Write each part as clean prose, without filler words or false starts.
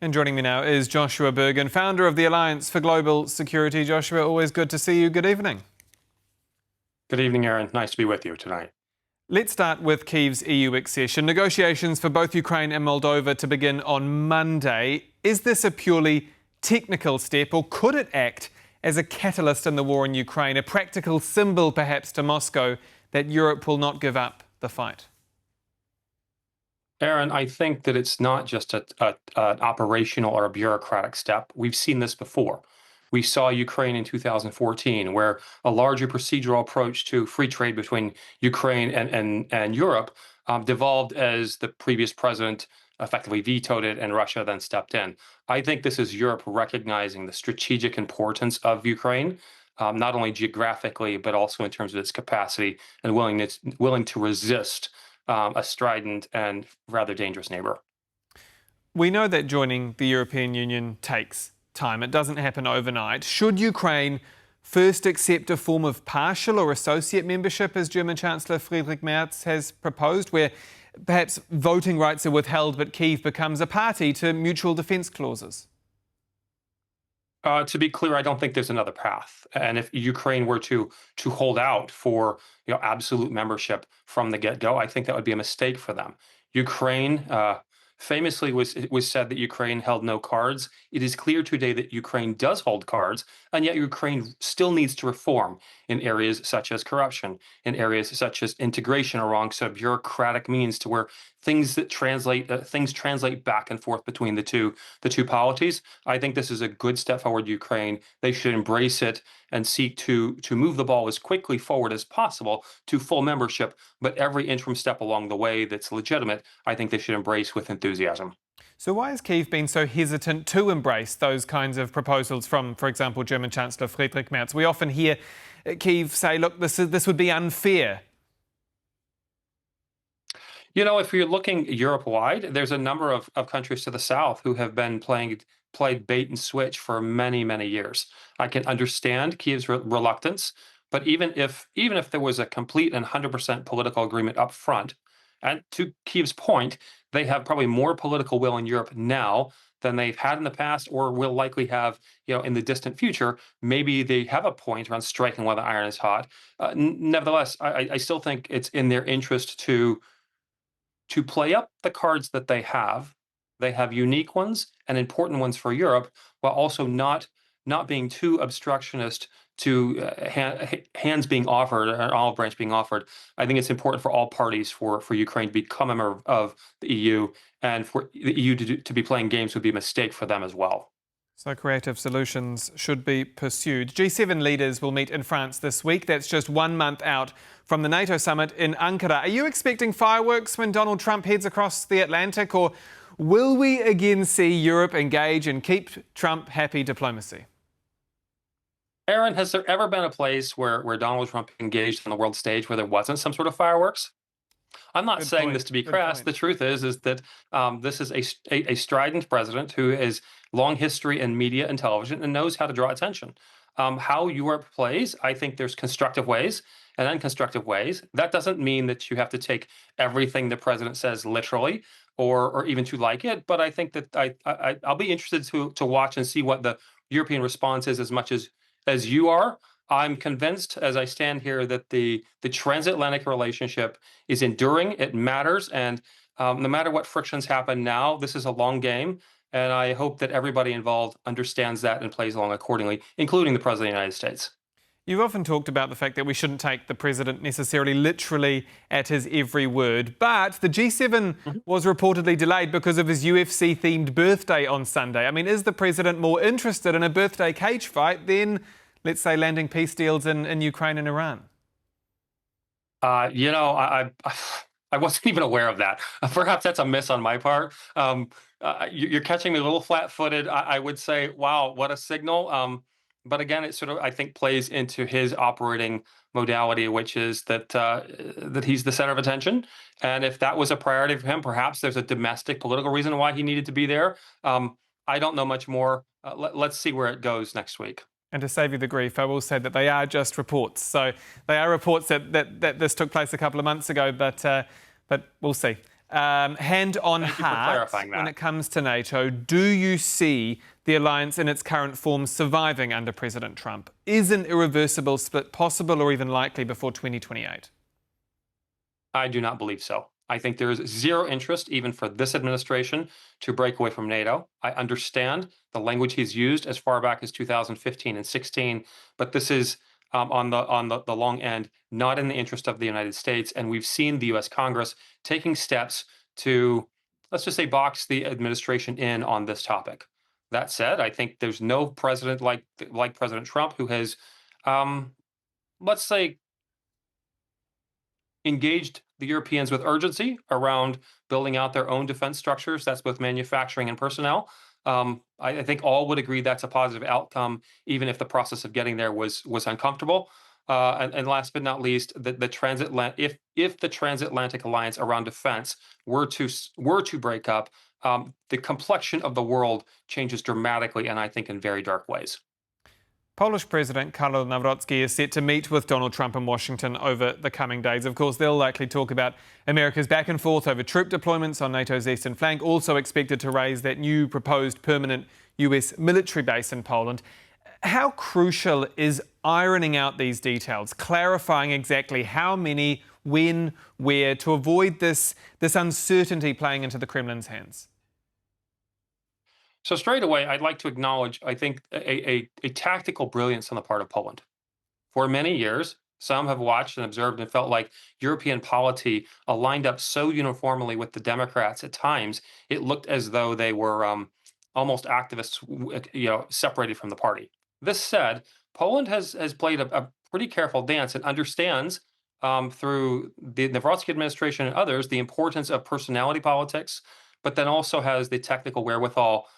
And joining me now is Joshua Burgin, founder of the Alliance for Global Security. Joshua, always good to see you. Good evening. Good evening, Aaron. Nice to be with you tonight. Let's start with Kyiv's EU accession. Negotiations for both Ukraine and Moldova to begin on Monday. Is this a purely technical step, or could it act as a catalyst in the war in Ukraine, a practical symbol perhaps to Moscow that Europe will not give up the fight? Aaron, I think that it's not just an operational or a bureaucratic step. We've seen this before. We saw Ukraine in 2014, where a larger procedural approach to free trade between Ukraine and Europe devolved as the previous president effectively vetoed it and Russia then stepped in. I think this is Europe recognizing the strategic importance of Ukraine, not only geographically, but also in terms of its capacity and willing to resist a strident and rather dangerous neighbor. We know that joining the European Union takes time. It doesn't happen overnight. Should Ukraine first accept a form of partial or associate membership, as German Chancellor Friedrich Merz has proposed, where perhaps voting rights are withheld but Kyiv becomes a party to mutual defence clauses? To be clear, I don't think there's another path. And if Ukraine were to hold out for absolute membership from the get-go, I think that would be a mistake for them. Ukraine famously was said that Ukraine held no cards. It is clear today that Ukraine does hold cards, and yet Ukraine still needs to reform in areas such as corruption, in areas such as integration along some bureaucratic means to where things translate back and forth between the two polities. I think this is a good step forward, Ukraine. They should embrace it and seek to move the ball as quickly forward as possible to full membership. But every interim step along the way that's legitimate, I think they should embrace with enthusiasm. So why has Kyiv been so hesitant to embrace those kinds of proposals from, for example, German Chancellor Friedrich Merz? We often hear Kyiv say, look, this would be unfair. If you're looking Europe-wide, there's a number of countries to the south who have been played bait and switch for many, many years. I can understand Kyiv's reluctance, but even if there was a complete and 100% political agreement up front, and to Kyiv's point, they have probably more political will in Europe now than they've had in the past or will likely have in the distant future. Maybe they have a point around striking while the iron is hot. Nevertheless, I still think it's in their interest to play up the cards that they have. They have unique ones and important ones for Europe, while also not being too obstructionist to hands being offered, or olive branch being offered. I think it's important for all parties for Ukraine to become a member of the EU, and for the EU to be playing games would be a mistake for them as well. So creative solutions should be pursued. G7 leaders will meet in France this week. That's just 1 month out from the NATO summit in Ankara. Are you expecting fireworks when Donald Trump heads across the Atlantic, or will we again see Europe engage in keep Trump happy diplomacy? Aaron, has there ever been a place where Donald Trump engaged on the world stage where there wasn't some sort of fireworks? I'm not saying this to be crass. The truth is that this is a strident president who has long history in media and television and knows how to draw attention. How Europe plays, I think there's constructive ways and unconstructive ways. That doesn't mean that you have to take everything the president says literally or even to like it. But I think that I'll be interested to watch and see what the European response is as much as you are. I'm convinced, as I stand here, that the transatlantic relationship is enduring. It matters, and no matter what frictions happen now, this is a long game, and I hope that everybody involved understands that and plays along accordingly, including the President of the United States. You've often talked about the fact that we shouldn't take the president necessarily literally at his every word, but the G7 was reportedly delayed because of his UFC-themed birthday on Sunday. I mean, is the president more interested in a birthday cage fight than, let's say, landing peace deals in Ukraine and Iran? I wasn't even aware of that. Perhaps that's a miss on my part. You're catching me a little flat-footed. I would say, wow, what a signal. But again, it sort of, I think, plays into his operating modality, which is that he's the center of attention. And if that was a priority for him, perhaps there's a domestic political reason why he needed to be there. I don't know much more. Let's see where it goes next week. And to save you the grief, I will say that they are just reports. So they are reports that this took place a couple of months ago, but we'll see. hand on Thank you for heart, clarifying that. when it comes to NATO, do you see the alliance in its current form surviving under President Trump? Is an irreversible split possible or even likely before 2028? I do not believe so. I think there is zero interest, even for this administration, to break away from NATO. I understand the language he's used as far back as 2015 and 16, but this is on the long end, not in the interest of the United States. And we've seen the U.S. Congress taking steps to, let's just say, box the administration in on this topic. That said, I think there's no president like President Trump who has, let's say, engaged the Europeans with urgency around building out their own defense structures. That's both manufacturing and personnel. I think all would agree that's a positive outcome, even if the process of getting there was uncomfortable. And last but not least, if the transatlantic alliance around defense were to break up, the complexion of the world changes dramatically, and I think in very dark ways. Polish President Karol Nawrocki is set to meet with Donald Trump in Washington over the coming days. Of course, they'll likely talk about America's back and forth over troop deployments on NATO's eastern flank, also expected to raise that new proposed permanent US military base in Poland. How crucial is ironing out these details, clarifying exactly how many, when, where, to avoid this uncertainty playing into the Kremlin's hands? So straight away, I'd like to acknowledge, I think, a tactical brilliance on the part of Poland. For many years, some have watched and observed and felt like European polity aligned up so uniformly with the Democrats. At times, it looked as though they were almost activists, separated from the party. This said, Poland has played a pretty careful dance and understands through the Nawrocki administration and others the importance of personality politics, but then also has the technical wherewithal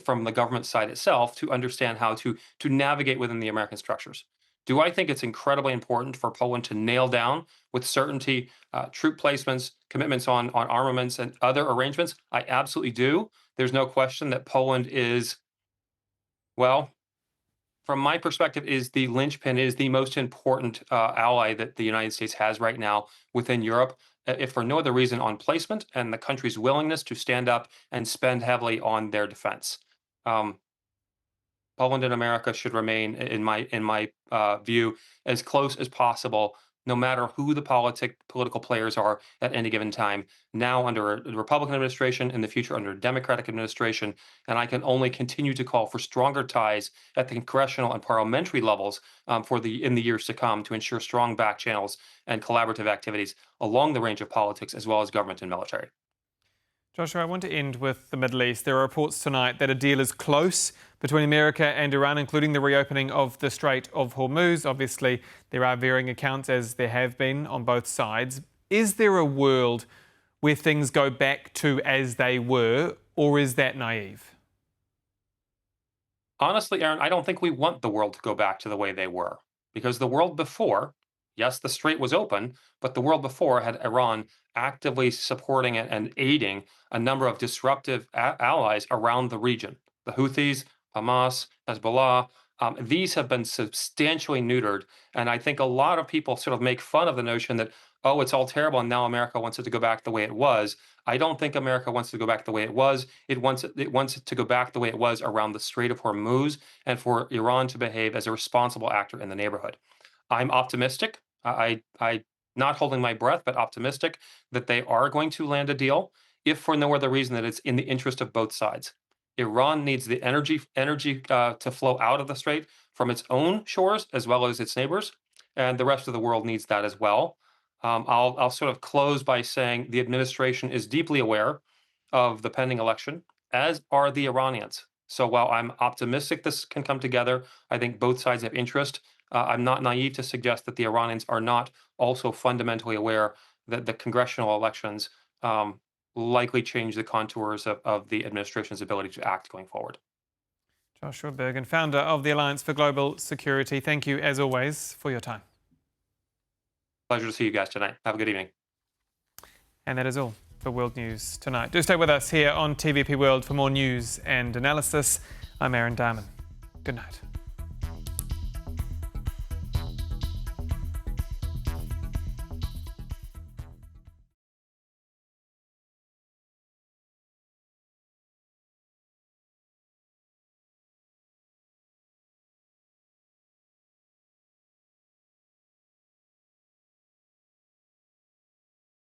from the government side itself to understand how to navigate within the American structures. Do I think it's incredibly important for Poland to nail down with certainty troop placements, commitments on armaments and other arrangements? I absolutely do. There's no question that Poland is, well, from my perspective, is the linchpin, is the most important ally that the United States has right now within Europe, if for no other reason on placement and the country's willingness to stand up and spend heavily on their defense. Poland and America should remain, in my view, as close as possible, no matter who the political players are at any given time. Now under a Republican administration, in the future under a Democratic administration, and I can only continue to call for stronger ties at the congressional and parliamentary levels in the years to come to ensure strong back channels and collaborative activities along the range of politics as well as government and military. Joshua, I want to end with the Middle East. There are reports tonight that a deal is close between America and Iran, including the reopening of the Strait of Hormuz. Obviously, there are varying accounts, as there have been on both sides. Is there a world where things go back to as they were, or is that naive? Honestly, Aaron, I don't think we want the world to go back to the way they were, because the world before, yes, the strait was open, but the world before had Iran actively supporting and aiding a number of disruptive allies around the region. The Houthis, Hamas, Hezbollah, these have been substantially neutered. And I think a lot of people sort of make fun of the notion that, oh, it's all terrible and now America wants it to go back the way it was. I don't think America wants to go back the way it was. It wants it to go back the way it was around the Strait of Hormuz and for Iran to behave as a responsible actor in the neighborhood. I'm optimistic. I not holding my breath, but optimistic that they are going to land a deal, if for no other reason that it's in the interest of both sides. Iran needs the energy to flow out of the strait from its own shores as well as its neighbors, and the rest of the world needs that as well. I'll sort of close by saying the administration is deeply aware of the pending election, as are the Iranians. So while I'm optimistic this can come together, I think both sides have interest. I'm not naive to suggest that the Iranians are not also fundamentally aware that the congressional elections likely change the contours of the administration's ability to act going forward. Joshua Burgin, founder of the Alliance for Global Security. Thank you, as always, for your time. Pleasure to see you guys tonight. Have a good evening. And that is all for World News tonight. Do stay with us here on TVP World for more news and analysis. I'm Aaron Dahmen. Good night.